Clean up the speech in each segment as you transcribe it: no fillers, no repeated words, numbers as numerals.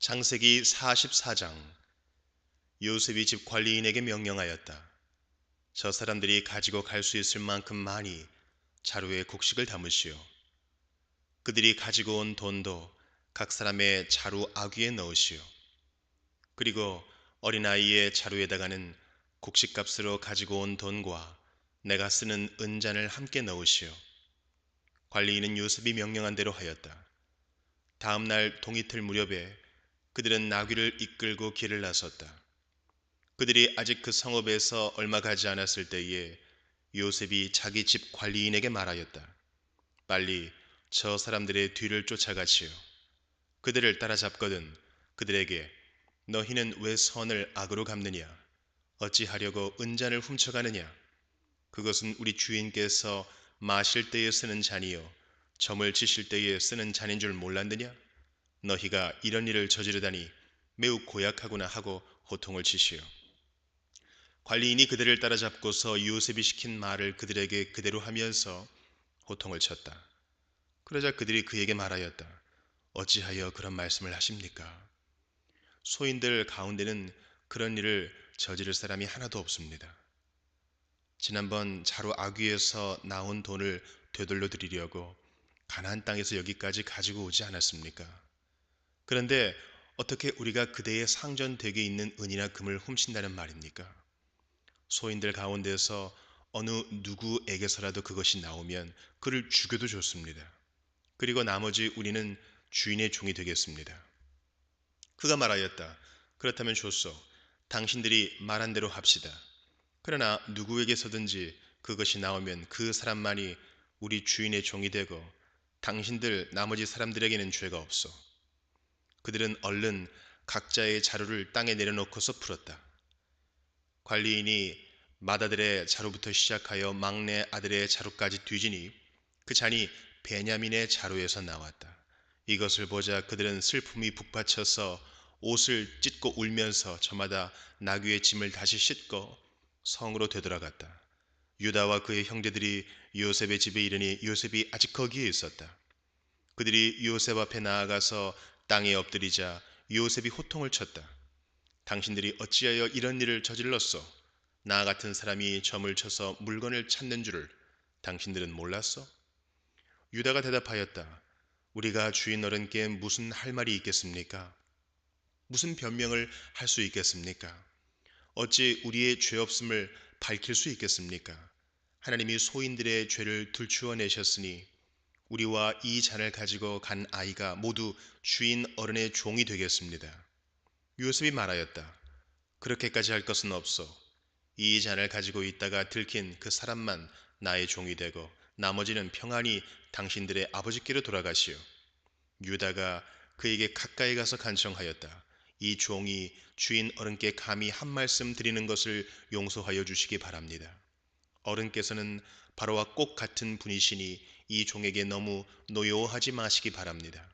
창세기 44장. 요셉이 집 관리인에게 명령하였다. 저 사람들이 가지고 갈 수 있을 만큼 많이 자루에 곡식을 담으시오. 그들이 가지고 온 돈도 각 사람의 자루 아귀에 넣으시오. 그리고 어린아이의 자루에다가는 곡식값으로 가지고 온 돈과 내가 쓰는 은잔을 함께 넣으시오. 관리인은 요셉이 명령한 대로 하였다. 다음 날 동이틀 무렵에 그들은 나귀를 이끌고 길을 나섰다. 그들이 아직 그 성읍에서 얼마 가지 않았을 때에 요셉이 자기 집 관리인에게 말하였다. 빨리 저 사람들의 뒤를 쫓아가시오. 그들을 따라잡거든 그들에게 너희는 왜 선을 악으로 갚느냐? 어찌하려고 은잔을 훔쳐가느냐? 그것은 우리 주인께서 마실 때에 쓰는 잔이요 점을 치실 때에 쓰는 잔인 줄 몰랐느냐? 너희가 이런 일을 저지르다니 매우 고약하구나 하고 호통을 치시오. 관리인이 그들을 따라잡고서 요셉이 시킨 말을 그들에게 그대로 하면서 호통을 쳤다. 그러자 그들이 그에게 말하였다. 어찌하여 그런 말씀을 하십니까? 소인들 가운데는 그런 일을 저지를 사람이 하나도 없습니다. 지난번 자루 아귀에서 나온 돈을 되돌려 드리려고 가나안 땅에서 여기까지 가지고 오지 않았습니까? 그런데 어떻게 우리가 그대의 상전댁에 있는 은이나 금을 훔친다는 말입니까? 소인들 가운데서 어느 누구에게서라도 그것이 나오면 그를 죽여도 좋습니다. 그리고 나머지 우리는 주인의 종이 되겠습니다. 그가 말하였다. 그렇다면 좋소. 당신들이 말한 대로 합시다. 그러나 누구에게서든지 그것이 나오면 그 사람만이 우리 주인의 종이 되고 당신들 나머지 사람들에게는 죄가 없소. 그들은 얼른 각자의 자루를 땅에 내려놓고서 풀었다. 관리인이 맏아들의 자루부터 시작하여 막내 아들의 자루까지 뒤지니 그 잔이 베냐민의 자루에서 나왔다. 이것을 보자 그들은 슬픔이 북받쳐서 옷을 찢고 울면서 저마다 나귀의 짐을 다시 싣고 성으로 되돌아갔다. 유다와 그의 형제들이 요셉의 집에 이르니 요셉이 아직 거기에 있었다. 그들이 요셉 앞에 나아가서 땅에 엎드리자 요셉이 호통을 쳤다. 당신들이 어찌하여 이런 일을 저질렀소? 나 같은 사람이 점을 쳐서 물건을 찾는 줄을 당신들은 몰랐소? 유다가 대답하였다. 우리가 주인 어른께 무슨 할 말이 있겠습니까? 무슨 변명을 할 수 있겠습니까? 어찌 우리의 죄 없음을 밝힐 수 있겠습니까? 하나님이 소인들의 죄를 들추어 내셨으니 우리와 이 잔을 가지고 간 아이가 모두 주인 어른의 종이 되겠습니다. 요셉이 말하였다. 그렇게까지 할 것은 없소. 이 잔을 가지고 있다가 들킨 그 사람만 나의 종이 되고 나머지는 평안히 당신들의 아버지께로 돌아가시오. 유다가 그에게 가까이 가서 간청하였다. 이 종이 주인 어른께 감히 한 말씀 드리는 것을 용서하여 주시기 바랍니다. 어른께서는 바로와 꼭 같은 분이시니 이 종에게 너무 노여워하지 마시기 바랍니다.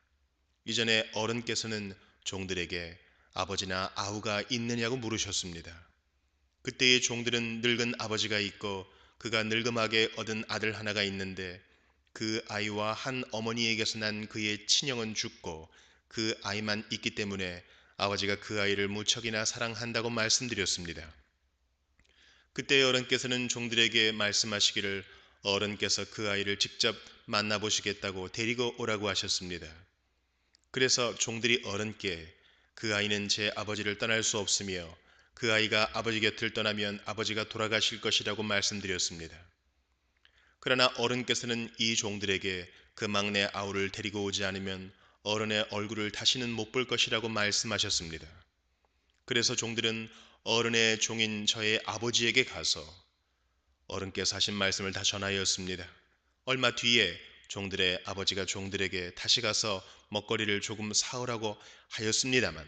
이전에 어른께서는 종들에게 아버지나 아우가 있느냐고 물으셨습니다. 그때의 종들은 늙은 아버지가 있고 그가 늙음하게 얻은 아들 하나가 있는데 그 아이와 한 어머니에게서 난 그의 친형은 죽고 그 아이만 있기 때문에 아버지가 그 아이를 무척이나 사랑한다고 말씀드렸습니다. 그때 어른께서는 종들에게 말씀하시기를 어른께서 그 아이를 직접 만나보시겠다고 데리고 오라고 하셨습니다. 그래서 종들이 어른께 그 아이는 제 아버지를 떠날 수 없으며 그 아이가 아버지 곁을 떠나면 아버지가 돌아가실 것이라고 말씀드렸습니다. 그러나 어른께서는 이 종들에게 그 막내 아우를 데리고 오지 않으면 어른의 얼굴을 다시는 못 볼 것이라고 말씀하셨습니다. 그래서 종들은 어른의 종인 저의 아버지에게 가서 어른께서 하신 말씀을 다 전하였습니다. 얼마 뒤에 종들의 아버지가 종들에게 다시 가서 먹거리를 조금 사오라고 하였습니다만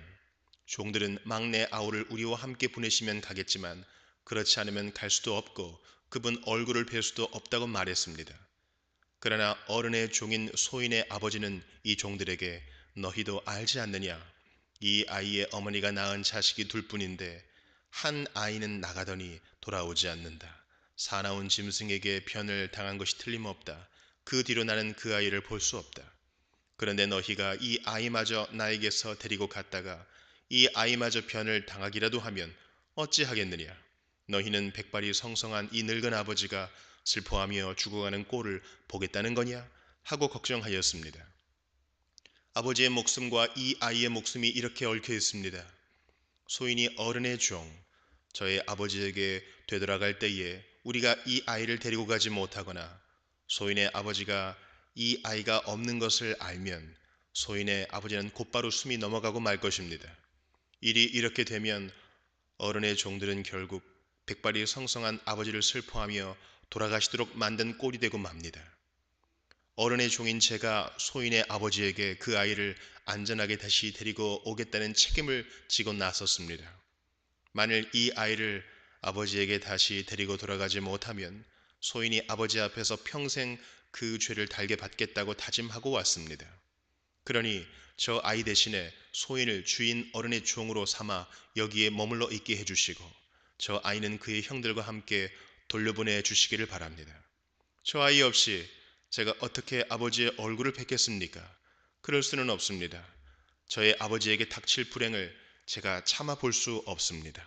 종들은 막내 아우를 우리와 함께 보내시면 가겠지만 그렇지 않으면 갈 수도 없고 그분 얼굴을 뵐 수도 없다고 말했습니다. 그러나 어른의 종인 소인의 아버지는 이 종들에게 너희도 알지 않느냐? 이 아이의 어머니가 낳은 자식이 둘뿐인데 한 아이는 나가더니 돌아오지 않는다. 사나운 짐승에게 변을 당한 것이 틀림없다. 그 뒤로 나는 그 아이를 볼 수 없다. 그런데 너희가 이 아이마저 나에게서 데리고 갔다가 이 아이마저 변을 당하기라도 하면 어찌하겠느냐? 너희는 백발이 성성한 이 늙은 아버지가 슬퍼하며 죽어가는 꼴을 보겠다는 거냐? 하고 걱정하였습니다. 아버지의 목숨과 이 아이의 목숨이 이렇게 얽혀 있습니다. 소인이 어른의 종, 저의 아버지에게 되돌아갈 때에 우리가 이 아이를 데리고 가지 못하거나 소인의 아버지가 이 아이가 없는 것을 알면 소인의 아버지는 곧바로 숨이 넘어가고 말 것입니다. 일이 이렇게 되면 어른의 종들은 결국 백발이 성성한 아버지를 슬퍼하며 돌아가시도록 만든 꼴이 되고 맙니다. 어른의 종인 제가 소인의 아버지에게 그 아이를 안전하게 다시 데리고 오겠다는 책임을 지고 나섰습니다. 만일 이 아이를 아버지에게 다시 데리고 돌아가지 못하면 소인이 아버지 앞에서 평생 그 죄를 달게 받겠다고 다짐하고 왔습니다. 그러니 저 아이 대신에 소인을 주인 어른의 종으로 삼아 여기에 머물러 있게 해주시고 저 아이는 그의 형들과 함께 돌려보내 주시기를 바랍니다. 저 아이 없이 제가 어떻게 아버지의 얼굴을 뵙겠습니까? 그럴 수는 없습니다. 저의 아버지에게 닥칠 불행을 제가 참아 볼 수 없습니다.